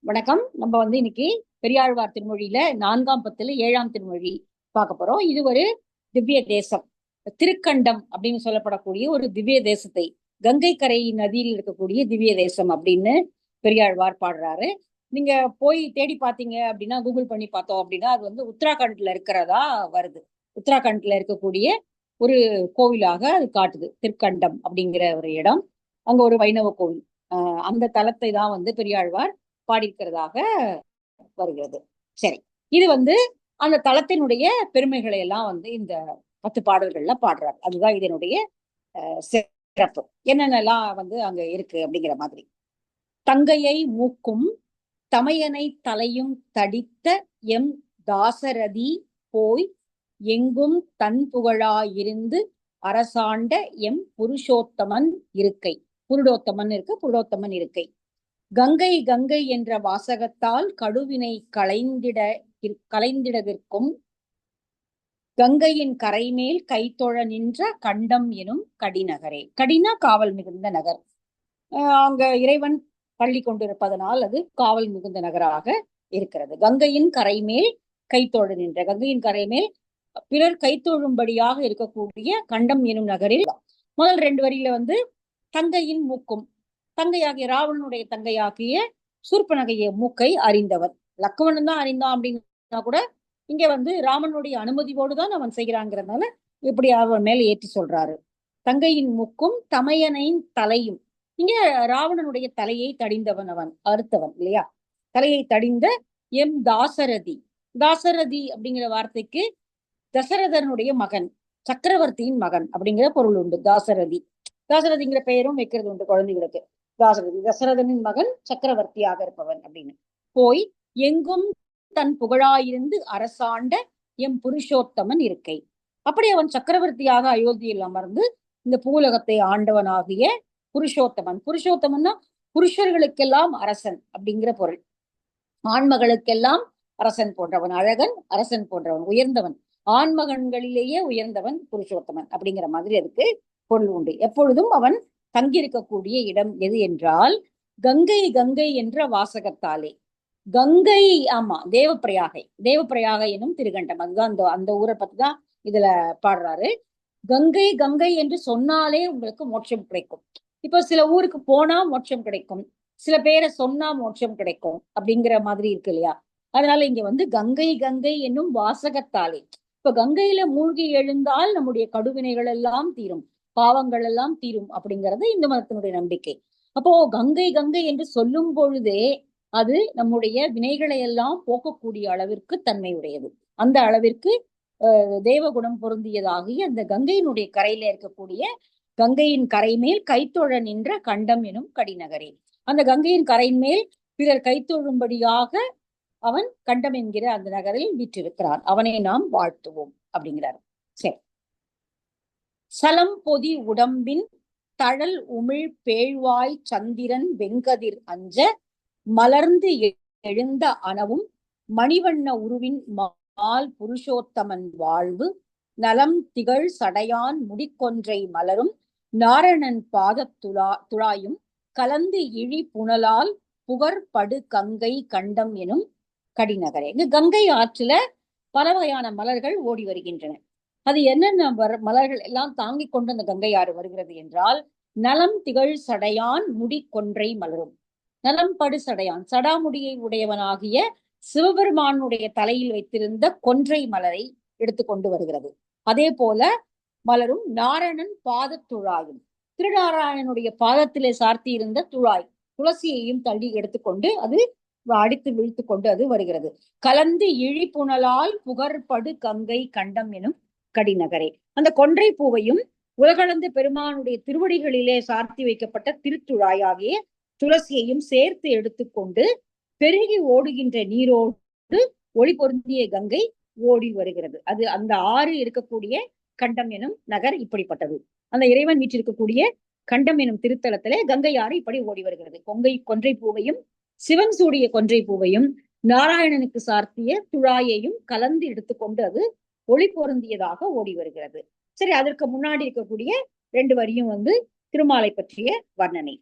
வணக்கம். நம்ம இன்னைக்கு பெரியாழ்வார் திருமொழியில 4ஆம் பத்துல 7ஆம் திருமொழி பார்க்க போறோம். இது ஒரு திவ்ய தேசம், திருக்கண்டம் அப்படின்னு சொல்லப்படக்கூடிய ஒரு திவ்ய தேசத்தை, கங்கை கரை நதியில் இருக்கக்கூடிய திவ்ய தேசம் அப்படின்னு பெரியாழ்வார் பாடுறாரு. நீங்க போய் தேடி பார்த்தீங்க அப்படின்னா, கூகுள் பண்ணி பார்த்தோம் அப்படின்னா, அது உத்தராகண்ட்ல இருக்கிறதா வருது. உத்தராகண்ட்ல இருக்கக்கூடிய ஒரு கோவிலாக அது காட்டுது. திருக்கண்டம் அப்படிங்கிற ஒரு இடம். அங்க ஒரு வைணவ கோவில். அந்த தலத்தை தான் பெரியாழ்வார் பாடியிருக்கிறதாக வருகிறது. சரி, இது அந்த தலத்தினுடைய பெருமைகளை எல்லாம் இந்த 10 பாடல்கள்ல பாடுறார். அதுதான் இதனுடைய சிறப்பு. என்னென்னலாம் அங்க இருக்கு அப்படிங்கிற மாதிரி. தங்கையை மூக்கும் தமையனை தலையும் தடித்த எம் தாசரதி போய் எங்கும் தன் புகழாயிருந்து அரசாண்ட எம் புருஷோத்தமன் இருக்கை. புருடோத்தமன் இருக்கு, புருடோத்தமன் இருக்கை. கங்கை கங்கை என்ற வாசகத்தால் கடுவினை களைந்திடவிற்கும் கங்கையின் கரைமேல் கைத்தொழ நின்ற கண்டம் எனும் கடிநகரே. கடினா காவல் மிகுந்த நகர். அங்க இறைவன் பள்ளி கொண்டிருப்பதனால் அது காவல் மிகுந்த நகராக இருக்கிறது. கங்கையின் கரைமேல் கைத்தொழ நின்ற, கங்கையின் கரைமேல் பிறர் கைத்தொழும்படியாக இருக்கக்கூடிய கண்டம் எனும் நகரில் முதல் 2 வரியில தங்கையின் மூக்கும், தங்கையாகிய ராவணனுடைய தங்கையாகிய சூர்பனகைய மூக்கை அறிந்தவன். லக்குவன் தான் அறிந்தான் அப்படின்னா கூட இங்க ராமனுடைய அனுமதியோடு தான் அவன் செய்கிறாங்கிறதுனால இப்படி அவன் மேல ஏற்றி சொல்றாரு. தங்கையின் மூக்கும் தமையனின் தலையும். இங்க ராவணனுடைய தலையை தடிந்தவன், அவன் அறுத்தவன் இல்லையா? தலையை தடிந்த எம் தாசரதி. தாசரதி அப்படிங்கிற வார்த்தைக்கு தசரதனுடைய மகன், சக்கரவர்த்தியின் மகன் அப்படிங்கிற பொருள் உண்டு. தாசரதி, தாசரதிங்கிற பெயரும் வைக்கிறது உண்டு குழந்தைகளுக்கு. தாசரதி தசரதனின் மகன், சக்கரவர்த்தியாக இருப்பவன் அப்படின்னு. போய் எங்கும் தன் புகழாயிருந்து அரசாண்ட எம் புருஷோத்தமன் இருக்கை. அப்படி அவன் சக்கரவர்த்தியாக அயோத்தியில் அமர்ந்து இந்த பூலகத்தை ஆண்டவனாகிய புருஷோத்தமன். புருஷோத்தமன்னா புருஷர்களுக்கெல்லாம் அரசன் அப்படிங்கிற பொருள். ஆண்மகளுக்கெல்லாம் அரசன் போன்றவன், அழகன் அரசன் போன்றவன், உயர்ந்தவன், ஆண்மகன்களிலேயே உயர்ந்தவன் புருஷோத்தமன் அப்படிங்கிற மாதிரி அதுக்கு பொருள் உண்டு. எப்பொழுதும் அவன் தங்கியிருக்கக்கூடிய இடம் எது என்றால் கங்கை கங்கை என்ற வாசகத்தாலே. கங்கை, ஆமா, தேவப்பிரயாகை. தேவப்பிரயாகை எனும் திருகண்டம், அதுதான் அந்த ஊரை பத்தி தான் இதுல பாடுறாரு. கங்கை கங்கை என்று சொன்னாலே உங்களுக்கு மோட்சம் கிடைக்கும். இப்போ சில ஊருக்கு போனா மோட்சம் கிடைக்கும், சில பேரை சொன்னா மோட்சம் கிடைக்கும் அப்படிங்கிற மாதிரி இருக்கு இல்லையா? அதனால இங்க கங்கை கங்கை என்னும் வாசகத்தாலே. இப்ப கங்கையில மூழ்கி எழுந்தால் நம்முடைய கடுவினைகள் எல்லாம் தீரும், பாவங்கள் எல்லாம் தீரும் அப்படிங்கிறது இந்து மதத்தினுடைய நம்பிக்கை. அப்போ கங்கை கங்கை என்று சொல்லும் பொழுதே அது நம்முடைய வினைகளை எல்லாம் போக்கக்கூடிய அளவிற்கு தன்மை உடையது. அந்த அளவிற்கு தேவகுணம் பொருந்தியதாகிய அந்த கங்கையினுடைய கரையில இருக்கக்கூடிய கங்கையின் கரை மேல் கைத்தொழ நின்ற கண்டம் எனும் கடிநகரே. அந்த கங்கையின் கரையின் மேல் பிறர் கைத்தொழும்படியாக அவன் கண்டம் என்கிற அந்த நகரில் வீற்றிருக்கிறான். அவனை நாம் வாழ்த்துவோம் அப்படிங்கிறார். சரி. சலம் பொதி உடம்பின் தழல் உமிழ் பேழ்வாய் சந்திரன் வெங்கதிர் அஞ்ச மலர்ந்து எழுந்த அனவும் மணிவண்ண உருவின் மால் புருஷோத்தமன் வாழ்வு நலம் திகழ் சடையான் முடிக்கொன்றை மலரும் நாரணன் துழாயும் கலந்து இழி புனலால் புகர் படு கங்கை கண்டம் எனும் கடிநகரே. இங்கு கங்கை ஆற்றுல பல வகையான மலர்கள் ஓடி வருகின்றன. அது என்னென்ன மலர்கள் எல்லாம் தாங்கிக் கொண்டு அந்த கங்கை ஆறு வருகிறது என்றால், நலம் திகழ் சடையான் முடி கொன்றை மலரும். நலம் படு சடையான், சடாமுடியை உடையவனாகிய சிவபெருமானுடைய தலையில் வைத்திருந்த கொன்றை மலரை எடுத்து கொண்டு வருகிறது. அதே போல மலரும் நாரணன் பாத துழாயும், திருநாராயணனுடைய பாதத்திலே சார்த்தி இருந்த துழாய், துளசியையும் தள்ளி எடுத்துக்கொண்டு அது அடித்து வீழ்த்து கொண்டு அது வருகிறது. கலந்து இழி புனலால் புகர்படு கங்கை கண்டம் எனும் கடிநகரே. அந்த கொன்றை பூவையும் உலகளந்த பெருமானுடைய திருவடிகளிலே சார்த்தி வைக்கப்பட்ட திருத்துழாயாகிய துளசியையும் சேர்த்து எடுத்துக்கொண்டு பெருகி ஓடுகின்ற நீரோடு ஒளி பொருந்திய கங்கை ஓடி வருகிறது. அது அந்த ஆறு இருக்கக்கூடிய கண்டம் எனும் நகர் இப்படிப்பட்டது. அந்த இறைவன் வீற்றிருக்கக்கூடிய கண்டம் எனும் திருத்தலத்திலே கங்கை ஆறு இப்படி ஓடி வருகிறது. கொன்றை பூவையும் சிவன் சூடிய கொன்றை பூவையும் நாராயணனுக்கு சார்த்திய துழாயையும் கலந்து எடுத்துக்கொண்டு அது ஒளி பொருந்தியதாக ஓடி வருகிறது. சரி, அதற்கு முன்னாடி இருக்கக்கூடிய 2 வரியும் திருமாலை பற்றிய வர்ணனை.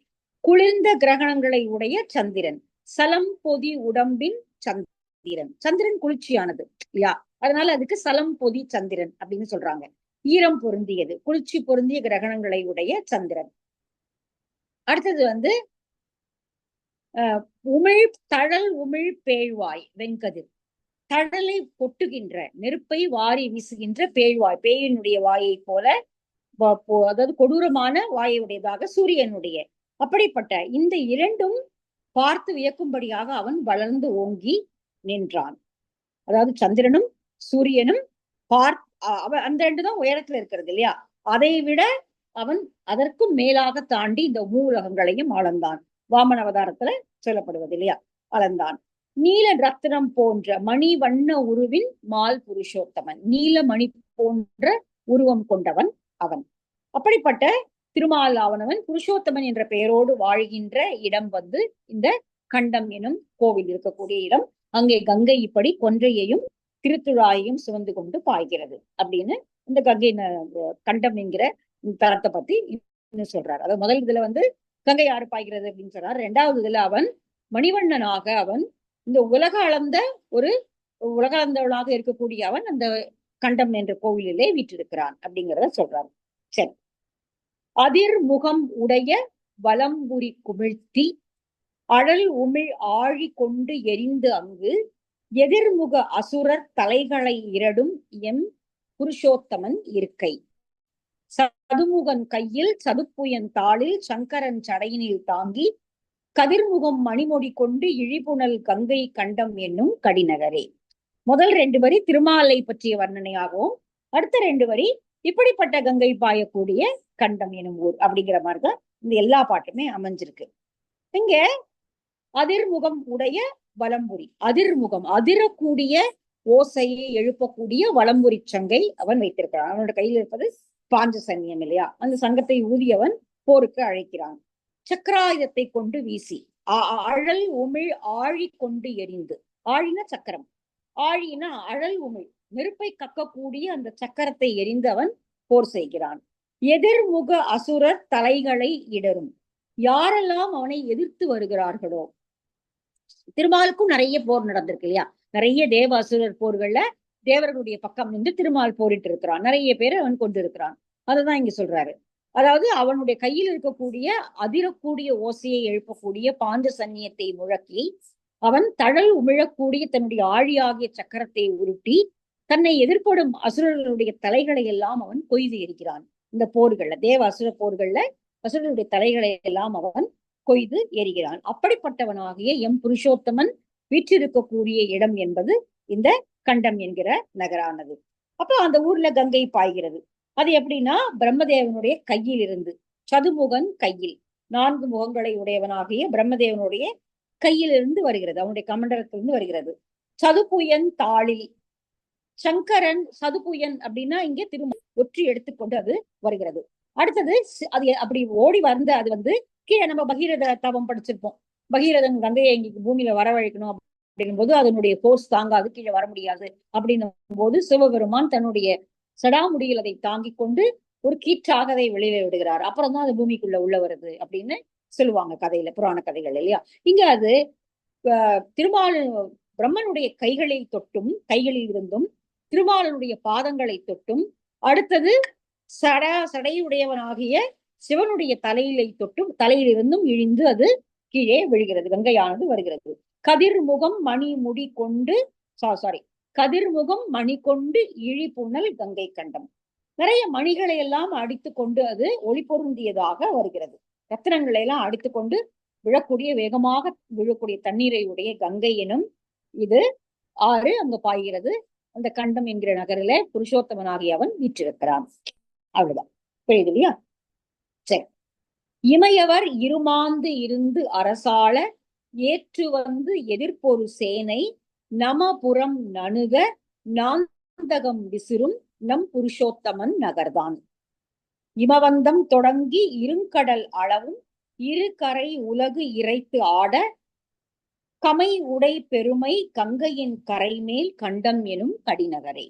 குளிர்ந்த கிரகணங்களை உடைய சந்திரன், சலம் பொதி உடம்பின் சந்திரன். சந்திரன் குளிர்ச்சியானது இல்லையா, அதனால அதுக்கு சலம் பொதி சந்திரன் அப்படின்னு சொல்றாங்க. ஈரம் பொருந்தியது, குளிர்ச்சி பொருந்திய கிரகணங்களை உடைய சந்திரன். அடுத்தது உமிழ் தழல் உமிழ் பேழ்வாய் வெண்கதிர். தழலை கொட்டுகின்ற, நெருப்பை வாரி வீசுகின்ற பேழ்வாய், பேயினுடைய வாயை போல, அதாவது கொடூரமான வாயுடையதாக சூரியனுடைய. அப்படிப்பட்ட இந்த இரண்டும் பார்த்து வியக்கும்படியாக அவன் வளர்ந்து ஓங்கி நின்றான். அதாவது சந்திரனும் சூரியனும் அந்த ரெண்டு தான் உயரத்துல இருக்கிறது இல்லையா, அதை விட அவன் அதற்கும் மேலாக தாண்டி இந்த மூலகங்களையும் அளந்தான். வாமன அவதாரத்துல சொல்லப்படுவது இல்லையா, அளந்தான். நீல ரத்னம் போன்ற மணி வண்ண உருவின் மால் புருஷோத்தமன். நீல மணி போன்ற உருவம் கொண்டவன் அவன். அப்படிப்பட்ட திருமாலாவனவன் புருஷோத்தமன் என்ற பெயரோடு வாழ்கின்ற இடம் இந்த கண்டம் எனும் கோவில் இருக்கக்கூடிய இடம். அங்கே கங்கை இப்படி கொன்றையையும் திருத்துழாயையும் சுமந்து கொண்டு பாய்கிறது அப்படின்னு இந்த கங்கை கண்டம் என்கிற தரத்தை பத்தி இன்னும் சொல்றாரு. அதாவது முதல் இதுல கங்கை யாரு பாய்கிறது அப்படின்னு சொல்றாரு. இரண்டாவது இதுல அவன் மணிவண்ணனாக அவன் இந்த உலக அளந்தவளாக இருக்கக்கூடிய அவன் அந்த கண்டம் என்ற கோவிலிலே வீற்றிருக்கிறான் அப்படிங்கிறத சொல்றாரு. சரி. அதிர் முகம் உடைய வலம்புரி குமிழ்த்தி அழல் உமிழ் ஆழி கொண்டு எரிந்து அங்கு எதிர்முக அசுரர் தலைகளை இரடும் எம் புருஷோத்தமன் இருக்கை. சதுமுகன் கையில் சதுப்புயன் தாளில் சங்கரன் சடையினில் தாங்கி கதிர்முகம் மணிமொழி கொண்டு இழிபுணல் கங்கை கண்டம் என்னும் கடிநகரே. முதல் 2 வரி திருமாலை பற்றிய வர்ணனையாகவும், அடுத்த 2 வரி இப்படிப்பட்ட கங்கை பாயக்கூடிய கண்டம் எனும் ஊர் அப்படிங்கிற மாதிரிதான் இந்த எல்லா பாட்டுமே அமைஞ்சிருக்கு. இங்க அதிர்முகம் உடைய வலம்புரி, அதிர்முகம் அதிரக்கூடிய ஓசையை எழுப்பக்கூடிய வலம்புரி சங்கை அவன் வைத்திருக்கிறான். அவனோட கையில் இருப்பது பாஞ்ச சன்னியம் இல்லையா, அந்த சங்கத்தை ஊதியவன் போருக்கு அழைக்கிறான். சக்கராயுதத்தை கொண்டு வீசி அழல் உமிழ் ஆழி கொண்டு எரிந்து, ஆழின சக்கரம், ஆழினா அழல் உமிழ் நெருப்பை கக்கக்கூடிய அந்த சக்கரத்தை எரிந்து அவன் போர் செய்கிறான். எதிர்முக அசுரர் தலைகளை இடரும், யாரெல்லாம் அவனை எதிர்த்து வருகிறார்களோ. திருமாலுக்கும் நிறைய போர் நடந்திருக்கு இல்லையா, நிறைய தேவ அசுரர் போர்கள்ல தேவர்களுடைய பக்கம் நின்று திருமால் போரிட்டு இருக்கிறான், நிறைய பேர் அவன் கொண்டு இருக்கிறான். அததான் இங்க சொல்றாரு. அதாவது அவனுடைய கையில் இருக்கக்கூடிய அதிரக்கூடிய ஓசையை எழுப்பக்கூடிய பாஞ்ச சன்னியத்தை முழக்கி அவன் தழல் உமிழக்கூடிய தன்னுடைய ஆழியாகிய சக்கரத்தை உருட்டி தன்னை எதிர்ப்படும் அசுரர்களுடைய தலைகளை எல்லாம் அவன் கொய்து எரிகிறான். இந்த போர்கள்ல, தேவ அசுர போர்கள்ல அசுரர்களுடைய தலைகளை எல்லாம் அவன் கொய்து எரிகிறான். அப்படிப்பட்டவனாகிய எம் புருஷோத்தமன் வீற்றிருக்கக்கூடிய இடம் என்பது இந்த கண்டம் என்கிற நகரானது. அப்ப அந்த ஊர்ல கங்கை பாய்கிறது. அது எப்படின்னா, பிரம்மதேவனுடைய கையில் இருந்து, சதுமுகன் கையில் 4 முகங்களை உடையவனாகிய பிரம்மதேவனுடைய கையிலிருந்து வருகிறது, அவனுடைய கமண்டலத்திலிருந்து வருகிறது. சதுப்புயன் தாளில் சங்கரன், சதுப்புயன் அப்படின்னா இங்கே திரும்ப ஒற்றி எடுத்துக்கொண்டு அது வருகிறது. அடுத்தது அது அப்படி ஓடி அது கீழே நம்ம பகீரத தவம் படிச்சிருப்போம். பகீரதன் கங்கையை இங்க பூமியில வரவழைக்கணும் அப்படிங்கும் போது அதனுடைய போர்ஸ் தாங்காது, கீழே வர முடியாது அப்படின்னும் போது சிவபெருமான் தன்னுடைய சடாமுடியில் அதை தாங்கி கொண்டு ஒரு கீற்றாக அதை வெளியில விடுகிறார். அப்புறம் தான் அது பூமிக்குள்ள உள்ள வருது அப்படின்னு சொல்லுவாங்க கதையில, புராண கதைகள் இல்லையா. இங்க அது திருமால் பிரம்மனுடைய கைகளில் தொட்டும், கைகளில் இருந்தும் திருமாலனுடைய பாதங்களை தொட்டும், அடுத்தது சடையுடையவனாகிய சிவனுடைய தலையிலை தொட்டும், தலையிலிருந்தும் இழிந்து அது கீழே விழுகிறது, கங்கையானது வருகிறது. கதிர்முகம் மணி முடி கொண்டு கதிர்முகம் மணி கொண்டு இழிபுணல் கங்கை கண்டம். நிறைய மணிகளை எல்லாம் அடித்து கொண்டு அது ஒளி பொருந்தியதாக வருகிறது. ரத்தினங்களை எல்லாம் அடித்து கொண்டு விழக்கூடிய, வேகமாக விழக்கூடிய தண்ணீரை உடைய கங்கை எனும் இது ஆறு அங்கு பாய்கிறது. அந்த கண்டம் என்கிற நகரில புருஷோத்தமனாகிய அவன் வீற்றிருக்கிறான். அவ்வளவுதான், புரியுது இல்லையா? சரி. இமையவர் இருமாந்து இருந்து அரசாள ஏற்று எதிர்ப்பொரு சேனை நமபுரம் நணுக நாந்தகம் விசிறும் நம் புருஷோத்தமன் நகர்தான். இமவந்தம் தொடங்கி இருங்கடல் அளவும் இரு கரை உலகு இறைத்து ஆட கமை உடை பெருமை கங்கையின் கரைமேல் கண்டம் எனும் கடிநகரே.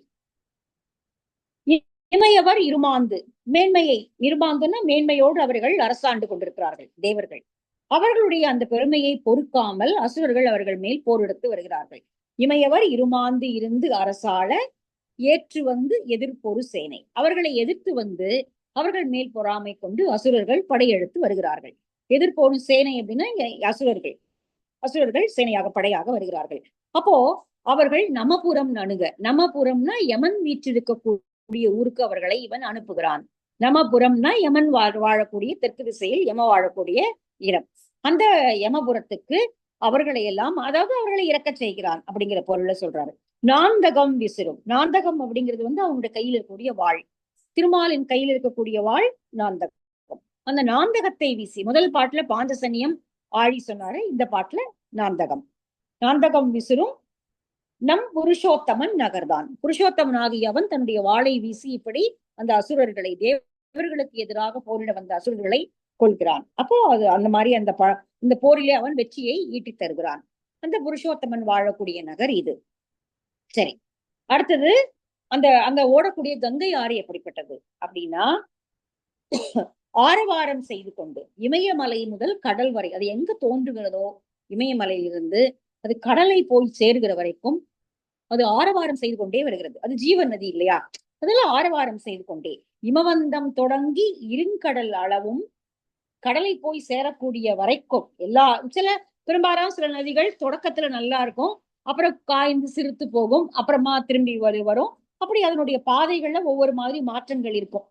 இமையவர் இருமாந்து, மேன்மையை, இருமாந்துன்னா மேன்மையோடு அவர்கள் அரசாண்டு கொண்டிருக்கிறார்கள் தேவர்கள். அவர்களுடைய அந்த பெருமையை பொறுக்காமல் அசுரர்கள் அவர்கள் மேல் போர் எடுத்து வருகிறார்கள். இமையவர் இருமாந்து இருந்து அரசாள ஏற்று வந்து எதிர்ப்பொரு சேனை. அவர்களை எதிர்த்து வந்து அவர்கள் மேல் பொறாமை கொண்டு அசுரர்கள் படையெடுத்து வருகிறார்கள். எதிர்ப்பொரு சேனை அப்படின்னா அசுரர்கள் அசுரர்கள் சேனையாக படையாக வருகிறார்கள். அப்போ அவர்கள் நமபுரம் அணுக, நமபுரம்னா யமன் வீற்றிருக்கக்கூடிய ஊருக்கு அவர்களை இவன் அனுப்புகிறான். நமபுரம்னா யமன் வாழக்கூடிய தெற்கு திசையில் யம வாழக்கூடிய இடம். அந்த யமபுரத்துக்கு அவர்களை எல்லாம், அதாவது அவர்களை இறக்க செய்கிறான் அப்படிங்கிற பொருள்ல சொல்றாரு. நாந்தகம் விசிறும். நாந்தகம் அப்படிங்கிறது வந்து அவனுடைய கையில் இருக்கக்கூடிய வாழ், திருமாலின் கையில் இருக்கக்கூடிய வாழ் நாந்தகம். அந்த நாந்தகத்தை வீசி, முதல் பாட்டுல பாஞ்சசன்யம் ஆழி சொன்னாரு, இந்த பாட்டுல நாந்தகம். நாந்தகம் விசிறும் நம் புருஷோத்தமன் நகர்தான். புருஷோத்தமன் ஆகியவன் தன்னுடைய வாளை வீசி இப்படி அந்த அசுரர்களை, தேவர்களுக்கு எதிராக போரிட வந்த அசுரர்களை கொள்கிறான். அப்போ அது அந்த மாதிரி அந்த இந்த போரிலே அவன் வெற்றியை ஈட்டி தருகிறான். அந்த புருஷோத்தமன் வாழக்கூடிய நகர் இது. சரி, அடுத்தது அந்த அங்க ஓடக்கூடிய கங்கை ஆறு எப்படிப்பட்டது அப்படின்னா, ஆரவாரம் செய்து கொண்டு இமயமலை முதல் கடல் வரை, அது எங்க தோன்றுகிறதோ இமயமலையிலிருந்து அது கடலை போய் சேருகிற வரைக்கும் அது ஆரவாரம் செய்து கொண்டே வருகிறது. அது ஜீவன் நதி இல்லையா, அதெல்லாம் ஆரவாரம் செய்து கொண்டே இமவந்தம் தொடங்கி இருங்கடல் அளவும் கடலை போய் சேரக்கூடிய வரைக்கும் எல்லா பெரும்பாலான சில நதிகள் தொடக்கத்துல நல்லா இருக்கும், அப்புறம் காய்ந்து சிறுத்து போகும், அப்புறமா திரும்பி வரும். அப்படி அதனுடைய பாதைகள்ல ஒவ்வொரு மாதிரி மாற்றங்கள் இருக்கும்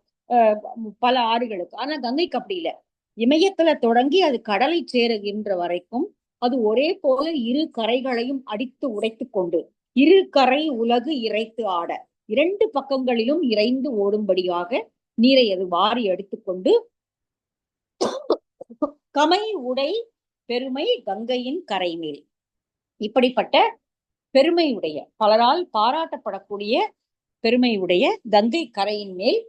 பல ஆறுகளுக்கு. ஆனா கங்கைக்கு அப்படி இல்லை. இமயத்துல தொடங்கி அது கடலை சேருகின்ற வரைக்கும் அது ஒரே போல இரு கரைகளையும் அடித்து உடைத்து கொண்டு, இரு கரை உலகு இறைத்து ஆட, இரண்டு பக்கங்களிலும் இறைந்து ஓடும்படியாக நீரை அது வாரி அடித்துக்கொண்டு கமை உடை பெருமை கங்கையின் கரை மேல். இப்படிப்பட்ட பெருமையுடைய, பலரால் பாராட்டப்படக்கூடிய பெருமையுடைய கங்கை கரையின் மேல்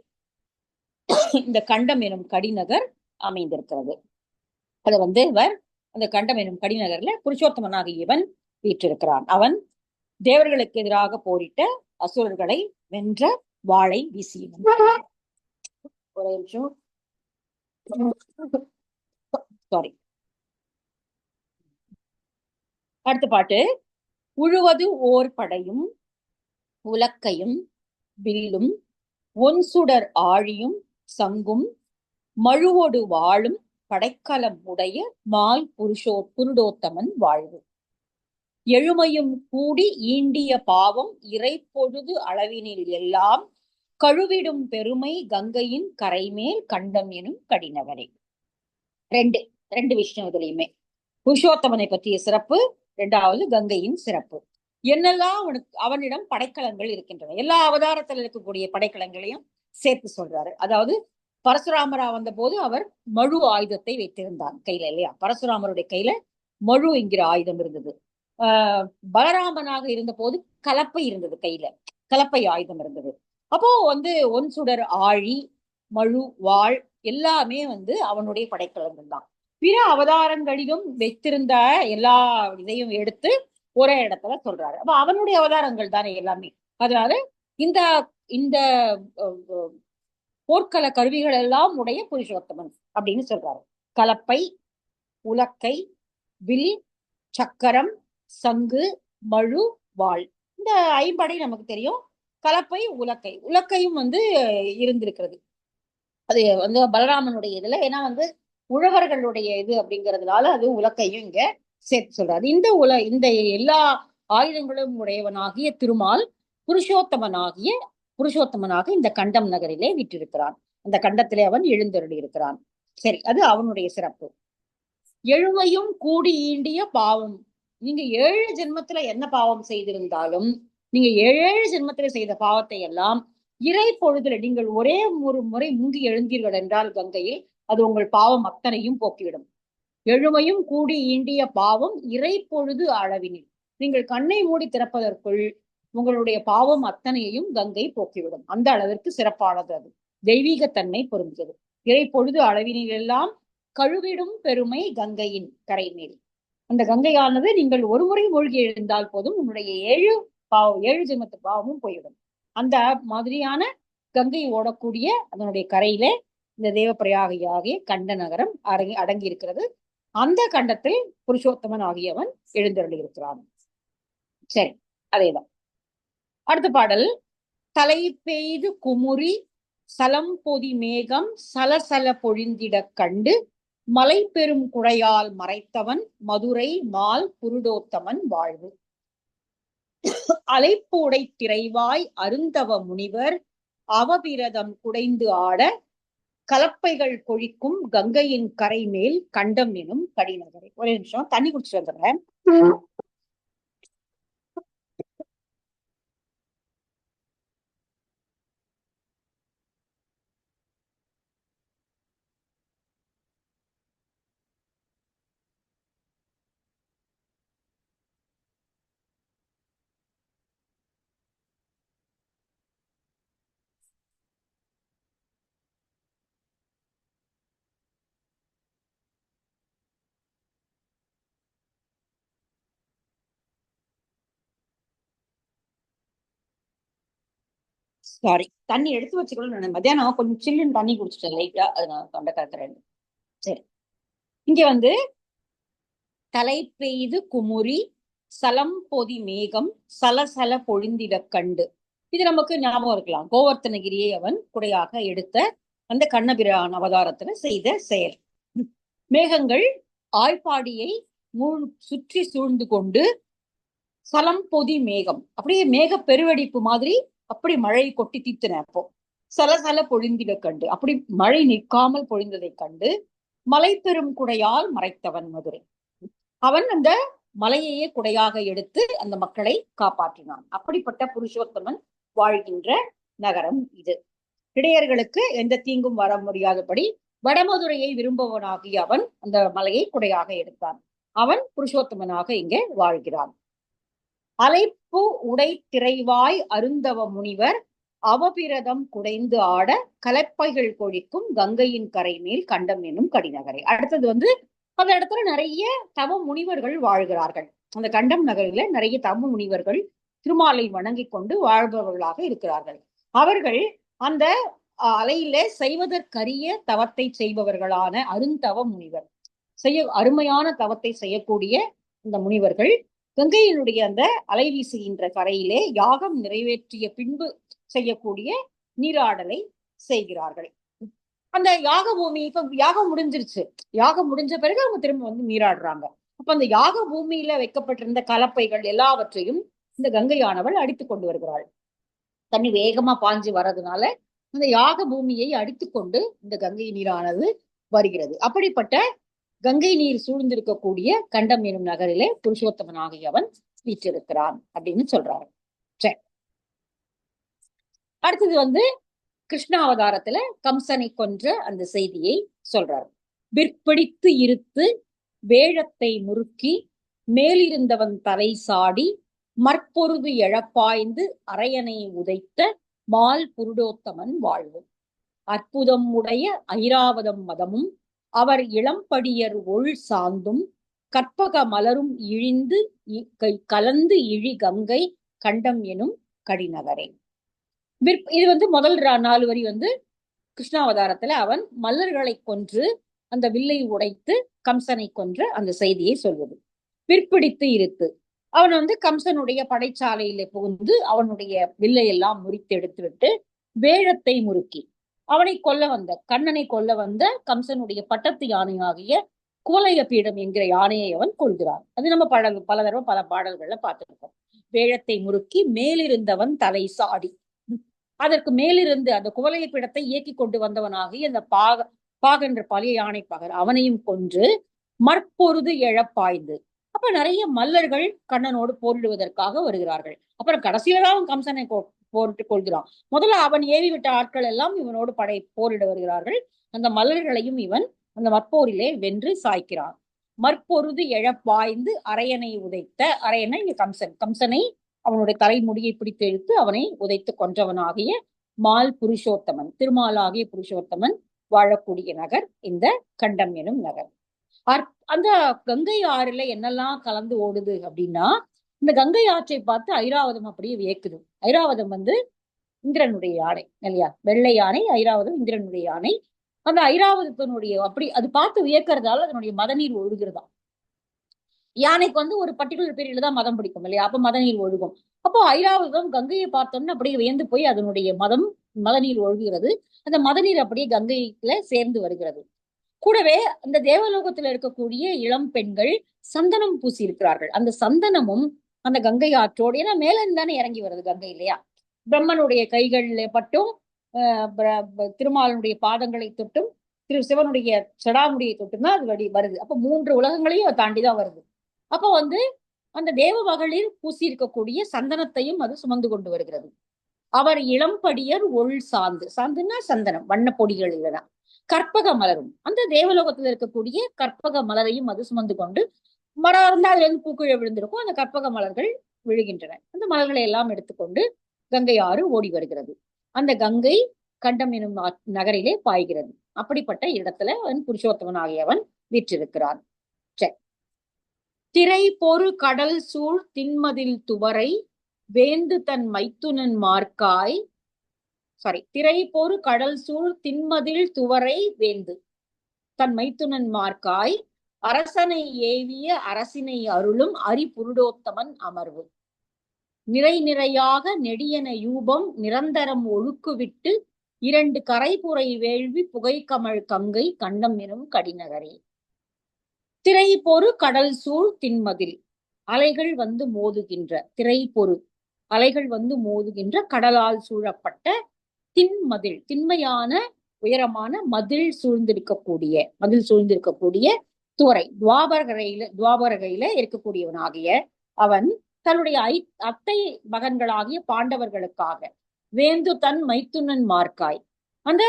இந்த கண்டம் எனும் கடிநகர் அமைந்திருக்கிறது. அது வந்து இவர் அந்த கண்டம் எனும் கடிநகர்ல புருஷோத்தமனாக இவன் வீற்றிருக்கிறான். அவன் தேவர்களுக்கு எதிராக போரிட்ட அசுரர்களை வென்ற வாளை வீசியவன். ஒரே நிமிஷம், சாரி. அடுத்த பாட்டு. உழுவது ஓர் படையும் உலக்கையும் வில்லும் ஒன்சுடர் ஆழியும் சங்கும் மழுவோடு வாழும் படைக்கலம் உடைய மால் புருடோத்தமன் வாழ்வு. எழுமையும் கூடி ஈண்டிய பாவம் இறைப்பொழுது அளவினில் எல்லாம் கழுவிடும் பெருமை கங்கையின் கரைமேல் கண்டம் எனும் கடிநகரே. ரெண்டு விஷயம் இதுலயுமே. புருஷோத்தமனை பற்றிய சிறப்பு, இரண்டாவது கங்கையின் சிறப்பு. என்னெல்லாம் அவனிடம் படைக்கலங்கள் இருக்கின்றன, எல்லா அவதாரத்தில் இருக்கக்கூடிய படைக்கலங்களையும் சேர்த்து சொல்றாரு. அதாவது பரசுராமரா வந்த போது அவர் மழு ஆயுதத்தை வைத்திருந்தார் கையில இல்லையா, பரசுராமருடைய கையில மழு என்கிற ஆயுதம் இருந்தது. பலராமனாக இருந்த போது கலப்பை இருந்தது, கையில கலப்பை ஆயுதம் இருந்தது. அப்போ வந்து ஒன் சுடர் ஆழி மழு வாழ் எல்லாமே வந்து அவனுடைய படைக்கலங்கள் தான். பிற அவதாரங்களிலும் வைத்திருந்த எல்லா இதையும் எடுத்து ஒரே இடத்துல சொல்றாரு. அப்ப அவனுடைய அவதாரங்கள் தானே எல்லாமே. அதனால இந்த இந்த போர்க்கள கருவிகள் எல்லாம் உடைய புருஷோத்தமன் அப்படின்னு சொல்றாரு. கலப்பை, உலக்கை, வில், சக்கரம், சங்கு, மழு, வாழ், இந்த ஐம்படை நமக்கு தெரியும். கலப்பை, உலக்கை, உலக்கையும் வந்து இருந்திருக்கிறது. அது வந்து பலராமனுடைய இதுல, ஏன்னா வந்து உழவர்களுடைய இது அப்படிங்கிறதுனால அது உலக்கையும் இங்க சேர்த்து சொல்றாரு. இந்த எல்லா ஆயுதங்களும் உடையவனாகிய திருமால் புருஷோத்தமனாக இந்த கண்டம் நகரிலே விட்டிருக்கிறான். அந்த கண்டத்திலே அவன் எழுந்தருளி இருக்கிறான். சரி, அது அவனுடைய சிறப்பு. எழுமையும் கூடி ஈண்டிய பாவம். நீங்க 7 ஜென்மத்துல என்ன பாவம் செய்திருந்தாலும், நீங்க 7 ஜென்மத்துல செய்த பாவத்தை எல்லாம் இறை பொழுதுல நீங்கள் ஒரே ஒரு முறை முங்கி எழுந்தீர்கள் என்றால் கங்கையில், அது உங்கள் பாவம் அத்தனையும் போக்கிவிடும். எழுமையும் கூடி ஈண்டிய பாவம் இறை பொழுது அளவினில். நீங்கள் கண்ணை மூடி திறப்பதற்குள் உங்களுடைய பாவம் அத்தனையையும் கங்கை போக்கிவிடும். அந்த அளவிற்கு சிறப்பானது அது, தெய்வீகத்தன்மை பொருந்தது. இறை பொழுது அளவினில் எல்லாம் கழுவிடும் பெருமை கங்கையின் கரை மேல். அந்த கங்கையானது நீங்கள் ஒரு முறை மூழ்கி எழுந்தால் போதும் உன்னுடைய 7 ஜென்மத்து பாவமும் போய்விடும். அந்த மாதிரியான கங்கை ஓடக்கூடிய அதனுடைய கரையில இந்த தேவப்பிரயாகியாகிய கண்ட நகரம் அடங்கி இருக்கிறது. அந்த கண்டத்தில் புருஷோத்தமன் ஆகியவன் எழுந்தருளியிருக்கிறான். சரி, அதேதான். அடுத்த பாடல். தலை பெய்து குமுறி சலம் பொதி மேகம் சலசல பொழிந்திடக் கண்டு மலை பெரும் குழையால் மறைத்தவன் மதுரை மால் புருடோத்தமன் வாழ்வு. அலைப்பூடை திரைவாய் அருந்தவ முனிவர் அவபிரதம் குடைந்து ஆட கலப்பைகள் கொழிக்கும் கங்கையின் கரை மேல் கண்டம் எனும் கடிநகரை. ஒரே நிமிஷம் தண்ணி குடிச்சிட்டு வந்துடுறேன். சாரி, தண்ணி எடுத்து வச்சுக்கணும். மத்தியானம் கொஞ்சம் சில்லுன்னு தண்ணி குடிச்சிட்டேன் லைட்டா, அது நான் தொண்டை கத்துறேன். சரி, இங்க வந்து தலை பெய்து குமுறி சலம் பொதி மேகம் சலசல பொழிந்திடக் கண்டு, இது நமக்கு ஞாபகம் இருக்கலாம். கோவர்த்தனகிரியை அவன் குடையாக எடுத்த அந்த கண்ணபிரான் அவதாரத்துல செய்த செயல். மேகங்கள் ஆய்ப்பாடியை சுற்றி சூழ்ந்து கொண்டு சலம் பொதி மேகம், அப்படியே மேக பெருவெடிப்பு மாதிரி அப்படி மழை கொட்டி தீர்த்தன. அப்போ சலசல பொழிந்திட கண்டு, அப்படி மழை நிற்காமல் பொழிந்ததை கண்டு மலை பெரும் குடையால் மறைத்தவன் மதுரை. அவன் அந்த மலையையே குடையாக எடுத்து அந்த மக்களை காப்பாற்றினான். அப்படிப்பட்ட புருஷோத்தமன் வாழ்கின்ற நகரம் இது. இடையர்களுக்கு எந்த தீங்கும் வர முடியாதபடி வடமதுரையை விரும்புவனாகிய அவன் அந்த மலையை குடையாக எடுத்தான். அவன் புருஷோத்தமனாக இங்கே வாழ்கிறான். அலைப்பு உடை திரைவாய் அருந்தவ முனிவர் அவபிரதம் குடைந்து ஆட கலப்பைகள் கொழிக்கும் கங்கையின் கரை மேல் கண்டம் என்னும் கடிநகரை. அடுத்தது வந்து அந்த இடத்துல நிறைய தவ முனிவர்கள் வாழ்கிறார்கள். அந்த கண்டம் நகரில நிறைய தவ முனிவர்கள் திருமாலை வணங்கி கொண்டு வாழ்பவர்களாக இருக்கிறார்கள். அவர்கள் அந்த அலையில செய்வதற்கரிய தவத்தை செய்பவர்களான அருந்தவ முனிவர், அருமையான தவத்தை செய்யக்கூடிய இந்த முனிவர்கள் கங்கையினுடைய அந்த அலை வீசுகின்ற கரையிலே யாகம் நிறைவேற்றிய பின்பு செய்யக்கூடிய நீராடலை செய்கிறார்கள். அந்த யாக பூமி இப்ப யாகம் முடிஞ்சிருச்சு, யாகம் முடிஞ்ச பிறகு அவங்க திரும்ப வந்து நீராடுறாங்க. அப்ப அந்த யாக பூமியில வைக்கப்பட்டிருந்த கலப்பைகள் எல்லாவற்றையும் இந்த கங்கையானவள் அடித்து கொண்டு வருகிறாள். தண்ணி வேகமா பாஞ்சு வர்றதுனால அந்த யாக பூமியை அடித்து கொண்டு இந்த கங்கை நீரானது வருகிறது. அப்படிப்பட்ட கங்கை நீர் சூழ்ந்திருக்கக்கூடிய கண்டம் எனும் நகரிலே புருஷோத்தமன் ஆகியவன் வீற்றிருக்கிறான் அப்படின்னு சொல்றாரு. சரி, அடுத்தது வந்து கிருஷ்ணாவதாரத்துல கம்சனை கொன்ற அந்த செய்தியை சொல்றாரு. விற்பிடித்து இருத்து வேழத்தை முறுக்கி மேலிருந்தவன் தலை சாடி மற்பொருது எழப்பாய்ந்து அரையனை உதைத்த மால் புருடோத்தமன் வாழ்வு. அற்புதம் உடைய ஐராவதம் மதமும் அவர் இளம்படியர் ஒள் சாந்தும் கற்பக மலரும் இழிந்து கலந்து இழி கங்கை கண்டம் எனும் கடிநகரை. இது வந்து முதல் 4 வரி வந்து கிருஷ்ணாவதாரத்துல அவன் மல்லர்களை கொன்று அந்த வில்லை உடைத்து கம்சனை கொன்ற அந்த செய்தியை சொல்வது. விற்பிடித்து இருத்து, அவன் வந்து கம்சனுடைய படைச்சாலையில புகுந்து அவனுடைய வில்லை எல்லாம் முறித்து எடுத்து விட்டு வேழத்தை முறுக்கி அவனை கொல்ல வந்த கண்ணனை கொல்ல வந்த கம்சனுடைய பட்டத்து யானையாகிய குவலய பீடம் என்கிற யானையை அவன் கொள்கிறான். அது நம்ம பல தடவை பல பாடல்கள்ல பார்த்திருக்கோம். வேழத்தை முறுக்கி மேலிருந்தவன் தலை சாடி, அதற்கு மேலிருந்து அந்த குவலய பீடத்தை இயக்கி கொண்டு வந்தவனாகி அந்த பாகன்ற பழைய யானை பாகர் அவனையும் கொன்று மற்பொருது எழப்பாய்ந்து. அப்ப நிறைய மல்லர்கள் கண்ணனோடு போரிடுவதற்காக வருகிறார்கள். அப்புறம் கடைசியில தான் அவன் கம்சனை போரிட்டு கொள்கிறான். முதல்ல அவன் ஏவி விட்ட ஆட்கள் எல்லாம் இவனோடு போரிட வருகிறார்கள். அந்த மல்லர்களையும் இவன் அந்த மற்போரிலே வென்று சாய்க்கிறான். மற்பொருது எழப்பாய்ந்து அரையனை உதைத்த, அரையனை இங்க கம்சனை அவனுடைய தலைமுடியை பிடித்து இழுத்து அவனை உதைத்து கொன்றவனாகிய மால் புருஷோத்தமன், திருமாலாகிய புருஷோத்தமன் வாழக்கூடிய நகர் இந்த கண்டம் எனும் நகர். அந்த கங்கை ஆறுல என்னெல்லாம் கலந்து ஓடுது அப்படின்னா, இந்த கங்கை ஆற்றை பார்த்து ஐராவதம் அப்படியே வியக்குது. ஐராவதம் வந்து இந்திரனுடைய யானை இல்லையா, வெள்ளை யானை. ஐராவதம் இந்திரனுடைய யானை. அந்த ஐராவதத்தினுடைய அப்படி அது பார்த்து வியக்கிறதால அதனுடைய மதநீர் ஒழுகிறதா. யானைக்கு வந்து ஒரு பர்டிகுலர் பீரியட்ல தான் மதம் பிடிக்கும் இல்லையா, அப்ப மதநீர் ஒழுகும். அப்போ ஐராவதம் கங்கையை பார்த்தோம்னா அப்படியே வியந்து போய் அதனுடைய மதநீர் ஒழுகுகிறது. அந்த மதநீர் அப்படியே கங்கையில சேர்ந்து வருகிறது. கூடவே அந்த தேவலோகத்துல இருக்கக்கூடிய இளம் பெண்கள் சந்தனம் பூசி இருக்கிறார்கள். அந்த சந்தனமும் அந்த கங்கை ஆற்றோடு, ஏன்னா மேல இருந்து தானே இறங்கி வருது கங்கை இல்லையா, பிரம்மனுடைய கைகள்ல பட்டும் திருமாலனுடைய பாதங்களை தொட்டும் திரு சிவனுடைய சடாமுடியை தொட்டும் தான் அது வருது. அப்ப 3 உலகங்களையும் தாண்டிதான் வருது. அப்ப வந்து அந்த தேவ மகளிர் பூசி இருக்கக்கூடிய சந்தனத்தையும் அது சுமந்து கொண்டு வருகிறது. அவர் இளம்படியர் ஒள் சாந்து, சாந்துன்னா சந்தனம், வண்ண பொடிகள் இல்லதான். கற்பக மலரும், அந்த தேவலோகத்தில் இருக்கக்கூடிய கற்பக மலரையும் அது சுமந்து கொண்டு, மரம் இருந்தால் அதுல இருந்து பூக்குழ விழுந்திருக்கும், அந்த கற்பக மலர்கள் விழுகின்றன. அந்த மலர்களை எல்லாம் எடுத்துக்கொண்டு கங்கை ஆறு ஓடி வருகிறது. அந்த கங்கை கண்டம் எனும் நகரிலே பாய்கிறது. அப்படிப்பட்ட இடத்துல அவன் புருஷோத்தமன் ஆகியவன் வீற்றிருக்கிறான். சரி. திரை பொறு கடல் சூழ் திண்மதில் துவரை வேந்து தன் மைத்துனன் மார்க்காய், திரை பொறு கடல் சூழ் திண்மதில் துவரை வேந்து தன் மைத்துனன் மார்க்காய் அரசனை ஏவிய அரசினை அருளும் அரிபுருடோத்தமன் அமர்வு. நிறை நிறையாக நெடியன யூபம் நிரந்தரம் ஒழுக்குவிட்டு 2 கரைபுரை வேள்வி புகைக்கமழ் கங்கை கண்டம் எனும் கடிநகரே. திரை பொறு கடல் சூழ் திண்மதில், அலைகள் வந்து மோதுகின்ற, திரை பொறு அலைகள் வந்து மோதுகின்ற கடலால் சூழப்பட்ட திண்மதில், திண்மையான உயரமான மதில் சூழ்ந்திருக்கக்கூடிய துறை, துவாபரகையில இருக்கக்கூடியவனாகிய அவன் தன்னுடைய அத்தை மகன்களாகிய பாண்டவர்களுக்காக வேந்து தன் மைத்துனன் மார்க்காய், அந்த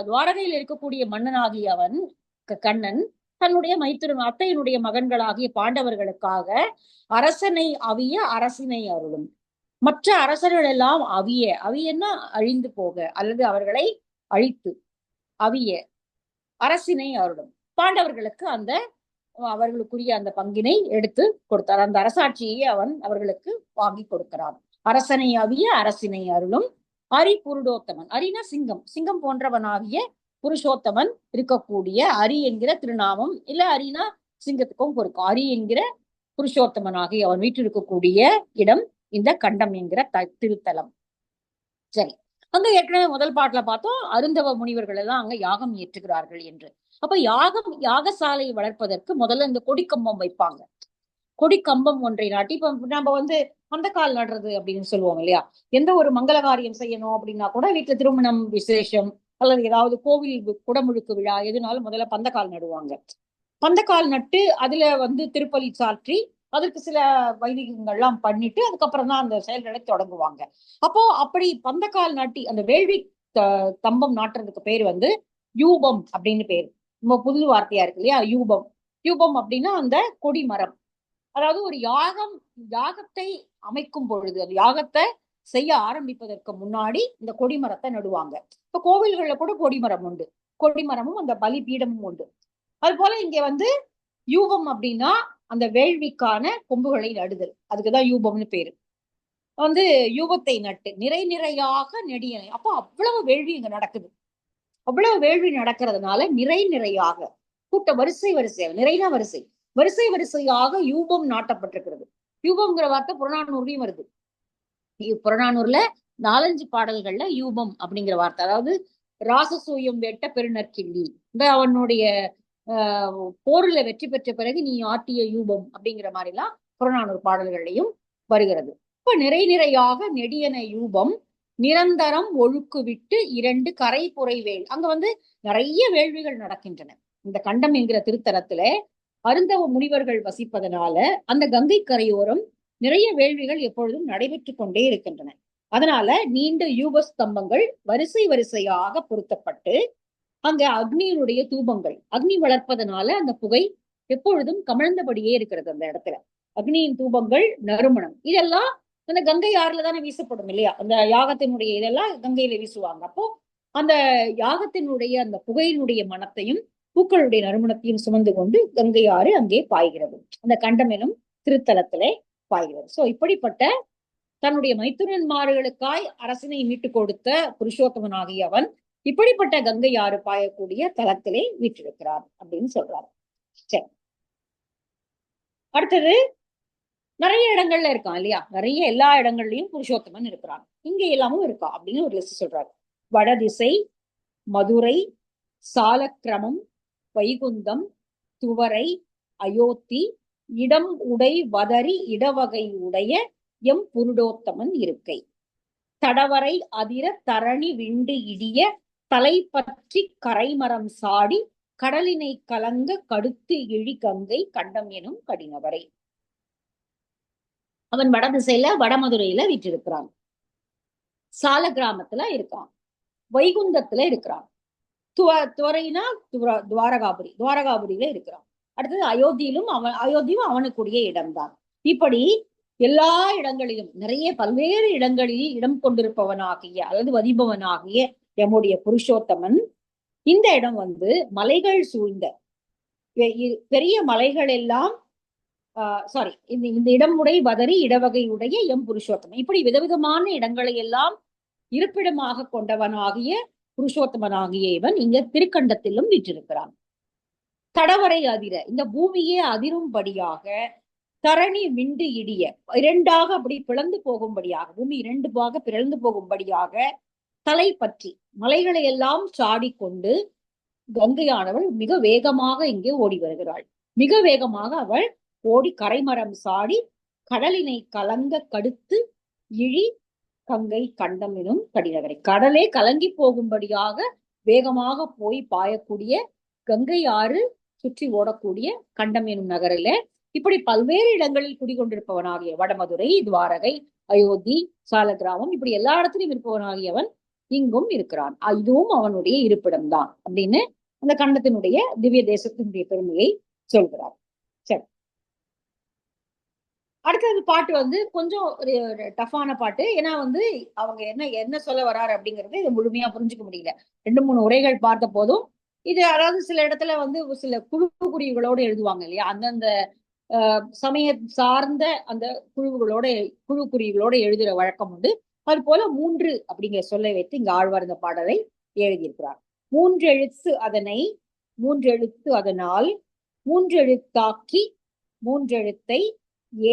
துவாரகையில் இருக்கக்கூடிய மன்னனாகிய அவன் கண்ணன் தன்னுடைய அத்தையினுடைய மகன்களாகிய பாண்டவர்களுக்காக அரசனை அவிய அரசினை அருளும். மற்ற அரசர்கள் எல்லாம் அவியன்னா அழிந்து போக அல்லது அவர்களை அழித்து, அவிய அரசினை அருளும். பாண்டவர்களுக்கு அந்த அவர்களுக்குரிய அந்த பங்கினை எடுத்து கொடுத்தார். அந்த அரசாட்சியை அவன் அவர்களுக்கு வாங்கி கொடுக்கிறான். அரசனை அவிய அரசினை அருளும் அரிபுருடோத்தமன், அரினா சிங்கம், சிங்கம் போன்றவனாகிய புருஷோத்தமன் இருக்கக்கூடிய அரி என்கிற திருநாமம், இல்ல அரினா சிங்கத்துக்கும் பொறுக்கும். அரி என்கிற புருஷோத்தமனாகிய அவன் வீட்டிருக்கக்கூடிய இடம் இந்த கண்டம் என்கிற திருத்தலம். சரி, அங்க ஏற்கனவே முதல் பாட்டுல பார்த்தோம் அருந்தவ முனிவர்கள் எல்லாம் அங்க யாகம் ஏற்றுகிறார்கள் என்று. அப்ப யாகசாலை வளர்ப்பதற்கு முதல்ல இந்த கொடிக்கம்பம் வைப்பாங்க. கொடிக்கம்பம் ஒன்றை நாட்டி, இப்ப நம்ம வந்து பந்தக்கால் நடுறது அப்படின்னு சொல்லுவோம் இல்லையா, எந்த ஒரு மங்கள காரியம் செய்யணும் அப்படின்னா கூட வீட்டுல திருமணம் விசேஷம் அல்லது ஏதாவது கோவில் குடமுழுக்கு விழா எதுனாலும் முதல்ல பந்தக்கால் நடுவாங்க. பந்தக்கால் நட்டு அதுல வந்து திருப்பலி சாற்றி அதற்கு சில வைதிகங்கள்லாம் பண்ணிட்டு அதுக்கப்புறம் தான் அந்த செயல்களை தொடங்குவாங்க. அப்போ அப்படி பந்தக்கால் நாட்டி அந்த வேள்வி தம்பம் நாட்டுறதுக்கு பேர் வந்து யூபம் அப்படின்னு பேர். ரொம்ப புது வார்த்தையா இருக்கு இல்லையா, யூபம். யூபம் அப்படின்னா அந்த கொடி மரம். அதாவது ஒரு யாகத்தை அமைக்கும் பொழுது, அந்த யாகத்தை செய்ய ஆரம்பிப்பதற்கு முன்னாடி இந்த கொடிமரத்தை நடுவாங்க. இப்ப கோவில்கள்ல கூட கொடிமரம் உண்டு, கொடிமரமும் அந்த பலி பீடமும் உண்டு. அது போல இங்க வந்து யூபம் அப்படின்னா அந்த வேள்விக்கான கொம்புகளை நடுதல், அதுக்குதான் யூபம்னு பேரு. வந்து யூபத்தை நட்டு நிறையாக நெடியனை, அப்போ அவ்வளவு வேள்வி இங்க நடக்குது. அவ்வளவு வேள்வி நடக்கிறதுனால நிறையாக கூட்ட வரிசையா, நிறைனா வரிசையாக யூபம் நாட்டப்பட்டிருக்கிறது. யூபம்ங்கிற வார்த்தை புறநானூர்லயும் வருது. புறநானூர்ல 4-5 பாடல்கள்ல யூபம் அப்படிங்கிற வார்த்தை, அதாவது ராசசூயம் வேட்ட பெருநற்கிள்ளி, இந்த அவனுடைய போர்ல வெற்றி பெற்ற பிறகு நீ ஆட்டிய யூபம் அப்படிங்கிற மாதிரி எல்லாம் புறநானூறு பாடல்கள்லையும் வருகிறது. இப்ப நிறையாக நெடியன யூபம் நிரந்தரம் ஒழுக்கு விட்டு 2 கரைபுரை வேள், அங்க வந்து நிறைய வேள்விகள் நடக்கின்றன. இந்த கண்டம் என்கிற திருத்தலத்துல அருந்தவ முனிவர்கள் வசிப்பதனால அந்த கங்கை கரையோரம் நிறைய வேள்விகள் எப்பொழுதும் நடைபெற்று கொண்டே இருக்கின்றன. அதனால நீண்ட யூப ஸ்தம்பங்கள் வரிசையாக பொருத்தப்பட்டு அங்க அக்னியினுடைய தூபங்கள், அக்னி வளர்ப்பதனால அந்த புகை எப்பொழுதும் கமழ்ந்தபடியே இருக்கிறது அந்த இடத்துல. அக்னியின் தூபங்கள், நறுமணம், இதெல்லாம் அந்த கங்கை ஆறுல தானே வீசப்படும் இல்லையா, அந்த யாகத்தினுடைய இதெல்லாம் கங்கையில வீசுவாங்க. அப்போ அந்த யாகத்தினுடைய அந்த புகையினுடைய மனத்தையும் பூக்களுடைய நறுமணத்தையும் சுமந்து கொண்டு கங்கை ஆறு அங்கே பாய்கிறது, அந்த கண்டம் எனும் திருத்தலத்திலே பாய்கிறது. சோ இப்படிப்பட்ட தன்னுடைய மைத்துனன்மார்களுக்காய் அரசனை மீட்டுக் கொடுத்த புருஷோத்தமனாகிய அவன் இப்படிப்பட்ட கங்கை ஆறு பாயக்கூடிய தலத்திலே வீற்றிருக்கிறார் அப்படின்னு சொல்றாரு. சரி, அடுத்தது நிறைய இடங்கள்ல இருக்கான் இல்லையா, நிறைய எல்லா இடங்கள்லயும் புருஷோத்தமன் இருக்கிறான், இங்க எல்லாமும் இருக்கா அப்படின்னு ஒரு லிஸ்ட் சொல்றாரு. வடதிசை, மதுரை, சாலக்கிரமம், வைகுந்தம், துவரை, அயோத்தி, இடம் உடை வதரி இடவகை உடைய எம் புருடோத்தமன் இருக்கை, தடவரை அதிர தரணி விண்டு இடிய தலை பற்றி கரைமரம் சாடி கடலினை கலங்க கடுத்து இழி கங்கை கண்டம் எனும் கடினவரை. அவன் வடதிசையில வடமதுரையில வீற்றிருக்கிறான், சால கிராமத்துல இருக்கான், வைகுந்தத்துல இருக்கிறான், துவரைனா துவாரகாபுரி, துவாரகாபுரியில இருக்கிறான். அடுத்தது அயோத்தியும் அவனுக்குரிய இடம்தான். இப்படி எல்லா இடங்களிலும் நிறைய பல்வேறு இடங்களில் இடம் கொண்டிருப்பவனாகிய அல்லது வதிபவனாகிய எம்முடைய புருஷோத்தமன் இந்த இடம் மலைகள் சூழ்ந்த பெரிய மலைகள் எல்லாம் சாரி இந்த இடமுடை வதறி இடவகை உடைய எம் புருஷோத்தமன், இப்படி விதவிதமான இடங்களை எல்லாம் இருப்பிடமாக கொண்டவனாகிய புருஷோத்தமனாகிய இவன் இங்க திருக்கண்டத்திலும் வீற்றிருக்கிறான். தடவரை அதிர, இந்த பூமியே அதிரும்படியாக, தரணி விண்டு இடிய, இரண்டாக அப்படி பிளந்து போகும்படியாக, பூமி இரண்டு பாக பிளந்து போகும்படியாக தலை பற்றி மலைகளை எல்லாம் சாடிக்கொண்டு கங்கையானவள் மிக வேகமாக இங்கே ஓடி வருகிறாள். மிக வேகமாக அவள் ஓடி கரைமரம் சாடி கடலினை கலங்க கடுத்து இழி கங்கை கண்டம் எனும் கடினவரை, கடலே கலங்கி போகும்படியாக வேகமாக போய் பாயக்கூடிய கங்கை ஆறு சுற்றி ஓடக்கூடிய கண்டம் எனும் நகரில இப்படி பல்வேறு இடங்களில் குடிகொண்டிருப்பவனாகிய வடமதுரை, துவாரகை, அயோத்தி, சாலகிராமம், இப்படி எல்லா இடத்திலும் இருப்பவனாகியவன் இங்கும் இருக்கிறான். இதுவும் அவனுடைய இருப்பிடம்தான் அப்படின்னு அந்த கண்டத்தினுடைய திவ்ய தேசத்தினுடைய பெருமையை சொல்கிறார். சரி, அடுத்தது பாட்டு கொஞ்சம் ஒரு டஃப்பான பாட்டு. ஏன்னா அவங்க என்ன சொல்ல வராரு அப்படிங்கறது இதை முழுமையா புரிஞ்சுக்க முடியல. 2-3 உரைகள் பார்த்த போதும் இது, அதாவது சில இடத்துல சில குழு குறிகளோடு எழுதுவாங்க இல்லையா, அந்தந்த சமய சார்ந்த அந்த குழு குறிகளோட எழுதுற வழக்கம் உண்டு. அது போல 3 அப்படிங்கிற சொல்லை வைத்து இங்க ஆழ்வார் இந்த பாடலை எழுதியிருக்கிறார். 3 எழுத்து அதனை, 3 எழுத்து அதனால், 3 எழுத்தாக்கி, 3 எழுத்தை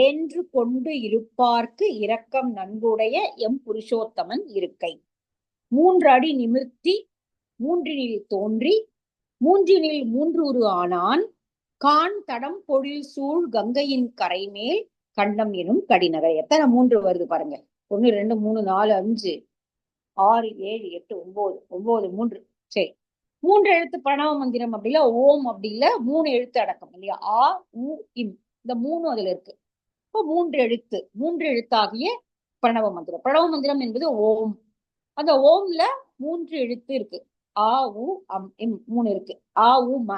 ஏன்று கொண்டு இருப்பார்க்கு இரக்கம் நன்குடைய எம் புருஷோத்தமன் இருக்கை, 3 அடி நிமிர்த்தி 3னில் தோன்றி 3னில் 3 உரு ஆனான், கான் தடம் பொழில் சூழ் கங்கையின் கரை மேல் கண்டம் எனும் கடினகை. எத்தனை 3 வருது பாருங்க. 1 2 3 4 5 6 7 8 9 3. சரி, 3 எழுத்து பிரணவ மந்திரம் அப்படி இல்ல, ஓம் அப்படி இல்ல, 3 எழுத்து அடக்கம் இல்லையா, ஆ உ இம், இந்த 3 அதுல இருக்கு. இப்போ 3 எழுத்து, 3 எழுத்தாகிய பிரணவ மந்திரம். பிரணவ மந்திரம் என்பது ஓம். அந்த ஓம்ல 3 எழுத்து இருக்கு. ஆ உ அம் இம் 3 இருக்கு. ஆ உ ம,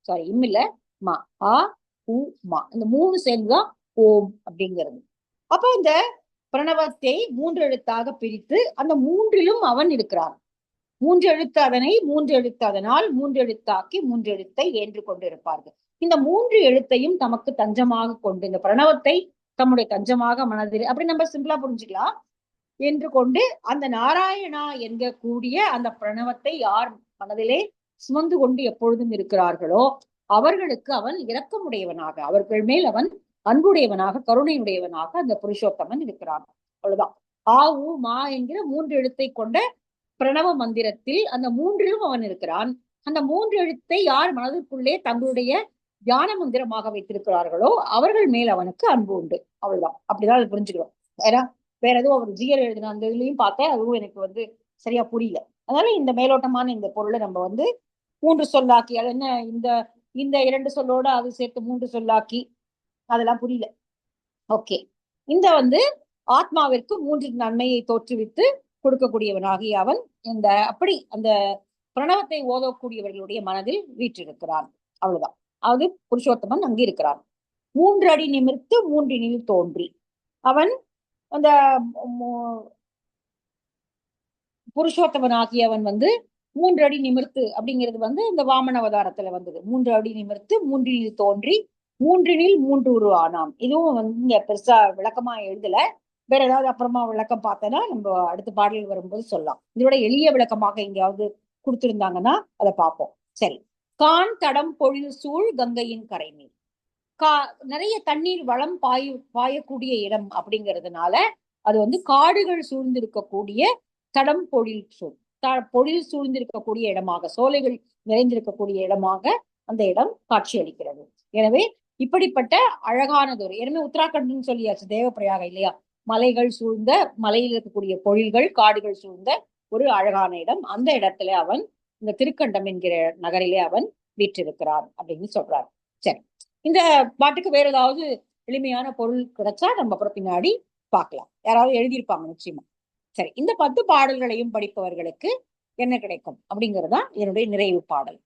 சாரி இம் இல்ல மா, ஆ உ மா, இந்த 3 சேர்ந்துதான் ஓம் அப்படிங்கிறது. அப்ப இந்த பிரணவத்தை 3 எழுத்தாக பிரித்து அந்த 3லும் அவன் இருக்கிறான். 3 எழுத்து அதனை, 3 எழுத்து அதனால், 3 எழுத்தாக்கி 3 எழுத்தை ஏன்று கொண்டிருப்பார்கள். இந்த 3 எழுத்தையும் தமக்கு தஞ்சமாக கொண்டு, இந்த பிரணவத்தை தம்முடைய தஞ்சமாக மனதில், அப்படி நம்ம சிம்பிளா புரிஞ்சுக்கலாம், என்று கொண்டு அந்த நாராயணா என்க கூடிய அந்த பிரணவத்தை யார் மனதிலே சுமந்து கொண்டு எப்பொழுதும் இருக்கிறார்களோ அவர்களுக்கு அவன் இரக்கமுடையவனாக, அவர்கள் மேல் அவன் அன்புடையவனாக, கருணையுடையவனாக அந்த புருஷோத்தமன் இருக்கிறான். அவ்வளவுதான். ஆ உ மா என்கிற 3 எழுத்தை கொண்ட பிரணவ மந்திரத்தில் அந்த 3லும் அவன் இருக்கிறான். அந்த 3 எழுத்தை யார் மனதிற்குள்ளே தங்களுடைய தியான மந்திரமாக வைத்திருக்கிறார்களோ அவர்கள் மேல் அவனுக்கு அன்பு உண்டு. அவ்வளவுதான். அப்படிதான் அதை புரிஞ்சுக்கிறோம். வேற எதுவும் அவர் ஜியர் எழுதின அந்த இதுலயும் பார்த்தேன், அதுவும் எனக்கு சரியா புரியல. அதனால இந்த மேலோட்டமான இந்த பொருளை நம்ம 3 சொல்லாக்கி, அது என்ன இந்த இந்த 2 சொல்லோட அது சேர்த்து 3 சொல்லாக்கி அதெல்லாம் புரியல. ஓகே, இந்த ஆத்மாவிற்கு 3 நன்மையை தோற்றுவித்து கொடுக்கக்கூடியவனாகி அவன் இந்த அப்படி அந்த பிரணவத்தை ஓதக்கூடியவர்களுடைய மனதில் வீற்றிருக்கிறான். அவ்வளவுதான். அது புருஷோத்தமன் அங்கு இருக்கிறான். 3 அடி நிமிர்த்து 3னில் தோன்றி, அவன் அந்த புருஷோத்தமன் ஆகியவன் 3 அடி நிமிர்த்து அப்படிங்கிறது இந்த வாமன அவதாரத்துல வந்தது. 3 அடி நிமிர்த்து 3னில் தோன்றி 3னில் 3 உரு ஆனான். இதுவும் இங்க பெருசா விளக்கமா எழுதல. வேற ஏதாவது அப்புறமா விளக்கம் பார்த்தனா நம்ம அடுத்த பாடலில் வரும்போது சொல்லலாம். இதோட எளிய விளக்கமாக எங்கேயாவது கொடுத்திருந்தாங்கன்னா அதை பார்ப்போம். சரி. கான் தடம் பொழில் சூழ் கங்கையின் கரை மீது. நிறைய தண்ணீர் வளம் பாயக்கூடிய இடம் அப்படிங்கிறதுனால அது வந்து காடுகள் சூழ்ந்திருக்கக்கூடிய தடம் பொழில் பொழில் சூழ்ந்திருக்கக்கூடிய இடமாக, சோலைகள் நிறைந்திருக்கக்கூடிய இடமாக அந்த இடம் காட்சியளிக்கிறது. எனவே இப்படிப்பட்ட அழகானதொரு, எனவே உத்தராகண்ட்னு சொல்லியாச்சு, தேவப்பிரயாக இல்லையா, மலைகள் சூழ்ந்த, மலையில் இருக்கக்கூடிய பொழில்கள் காடுகள் சூழ்ந்த ஒரு அழகான இடம். அந்த இடத்துல அவன் இந்த திருக்கண்டம் என்கிற நகரிலே அவன் வீற்றிருக்கிறான் அப்படின்னு சொல்றார். சரி, இந்த பாட்டுக்கு வேற ஏதாவது எளிமையான பொருள் கிடைச்சா நம்ம அப்புறம் பின்னாடி பார்க்கலாம். யாராவது எழுதியிருப்பாங்க நிச்சயமா. சரி, இந்த 10 பாடல்களையும் படிப்பவர்களுக்கு என்ன கிடைக்கும் அப்படிங்கறதா என்னுடைய நிறைவு பாடல்.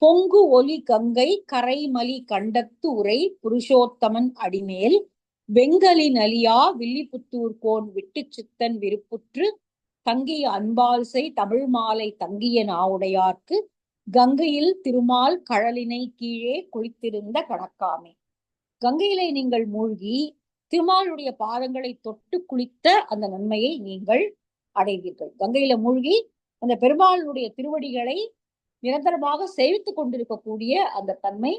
பொங்கு ஒலி கங்கை கரைமலி கண்டத்து உரை புருஷோத்தமன் அடிமேல் வெங்கலி நலியா வில்லிபுத்தூர் கோன் விட்டு சித்தன் விருப்புற்று தங்கிய அன்பால்சை தமிழ் மாலை தங்கிய நாவுடையார்க்கு கங்கையில் திருமால் கழலினை கீழே குளித்திருந்த கணக்காமே. கங்கையிலே நீங்கள் மூழ்கி திருமாலுடைய பாதங்களை தொட்டு குளித்த அந்த நன்மையை நீங்கள் அடைவீர்கள். கங்கையில மூழ்கி அந்த பெருமாளுடைய திருவடிகளை நிரந்தரமாக சேவித்துக் கொண்டிருக்கக்கூடிய அந்த தன்மை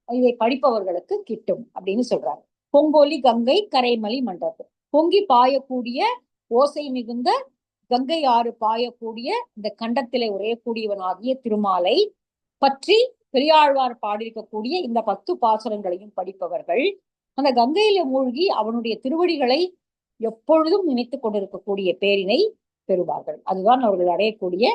இதை படிப்பவர்களுக்கு கிட்டும் அப்படின்னு சொல்றாங்க. பொங்கோலி கங்கை கரைமலி மண்டபம், பொங்கி பாயக்கூடிய ஓசை மிகுந்த கங்கை ஆறு பாயக்கூடிய இந்த கண்டத்திலே உரையக்கூடியவனாகிய திருமாலை பற்றி பெரியாழ்வார் பாடியிருக்கக்கூடிய இந்த 10 பாசுரங்களையும் படிப்பவர்கள் அந்த கங்கையில மூழ்கி அவனுடைய திருவடிகளை எப்பொழுதும் நினைத்துக் கொண்டிருக்கக்கூடிய பேரினை பெறுவார்கள். அதுதான் அவர்கள் அடையக்கூடிய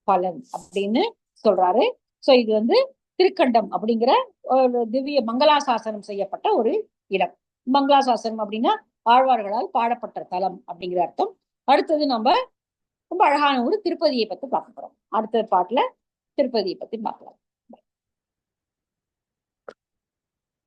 பலன் அப்படின்னு சொல்றாரு. சோ இது வந்து திருக்கண்டம் அப்படிங்கிற ஒரு திவ்ய மங்களாசாசனம் செய்யப்பட்ட ஒரு இடம். மங்களாசாசனம் அப்படின்னா ஆழ்வார்களால் பாடப்பட்ட தலம் அப்படிங்கிற அர்த்தம். அடுத்தது நம்ம ரொம்ப அழகான ஒரு திருப்பதியை பத்தி பார்க்க போறோம். அடுத்த பாட்டுல திருப்பதியை பத்தி பார்க்கலாம்.